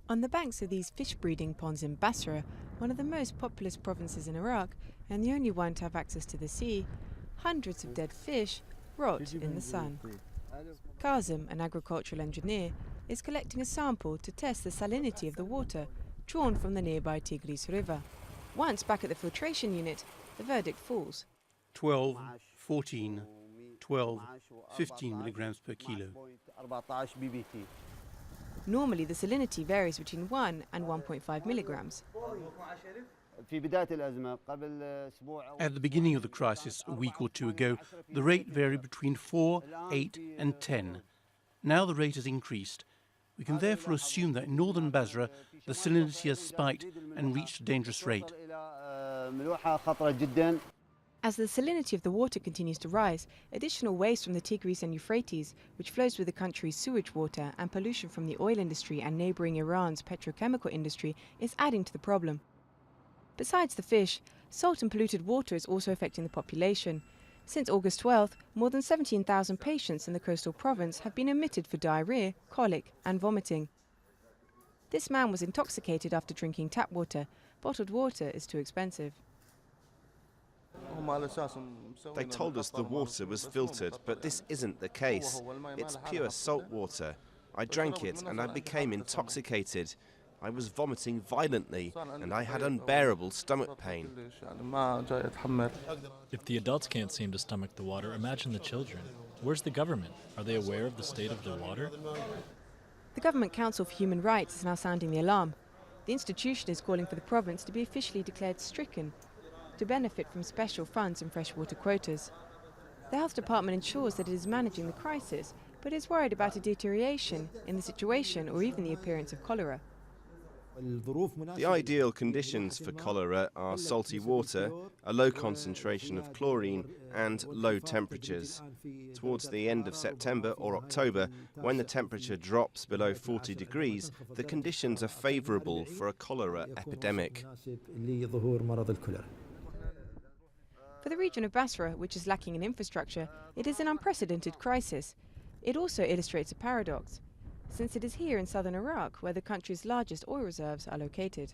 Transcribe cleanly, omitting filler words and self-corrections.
On the banks of these fish breeding ponds in Basra, one of the most populous provinces in Iraq and the only one to have access to the sea, hundreds of dead fish rot in the sun. Kazim, an agricultural engineer, is collecting a sample to test the salinity of the water drawn from the nearby Tigris River. Once back at the filtration unit, the verdict falls. 12, 14, 12, 15 milligrams per kilo. Normally, the salinity varies between 1 and 1.5 milligrams. At the beginning of the crisis, a week or two ago, the rate varied between 4, 8 and 10. Now the rate has increased. We can therefore assume that in northern Basra, the salinity has spiked and reached a dangerous rate. As the salinity of the water continues to rise, additional waste from the Tigris and Euphrates, which flows with the country's sewage water, and pollution from the oil industry and neighbouring Iran's petrochemical industry is adding to the problem. Besides the fish, salt and polluted water is also affecting the population. Since August 12th, more than 17,000 patients in the coastal province have been admitted for diarrhoea, colic and vomiting. This man was intoxicated after drinking tap water. Bottled water is too expensive. They told us the water was filtered, but this isn't the case. It's pure salt water. I drank it and I became intoxicated. I was vomiting violently and I had unbearable stomach pain. If the adults can't seem to stomach the water, imagine the children. Where's the government? Are they aware of the state of the water? The Government Council for Human Rights is now sounding the alarm. The institution is calling for the province to be officially declared stricken to benefit from special funds and freshwater quotas. The Health Department ensures that it is managing the crisis, but is worried about a deterioration in the situation or even the appearance of cholera. The ideal conditions for cholera are salty water, a low concentration of chlorine and low temperatures. Towards the end of September or October, when the temperature drops below 40 degrees, the conditions are favourable for a cholera epidemic. For the region of Basra, which is lacking in infrastructure, it is an unprecedented crisis. It also illustrates a paradox, since it is here in southern Iraq where the country's largest oil reserves are located.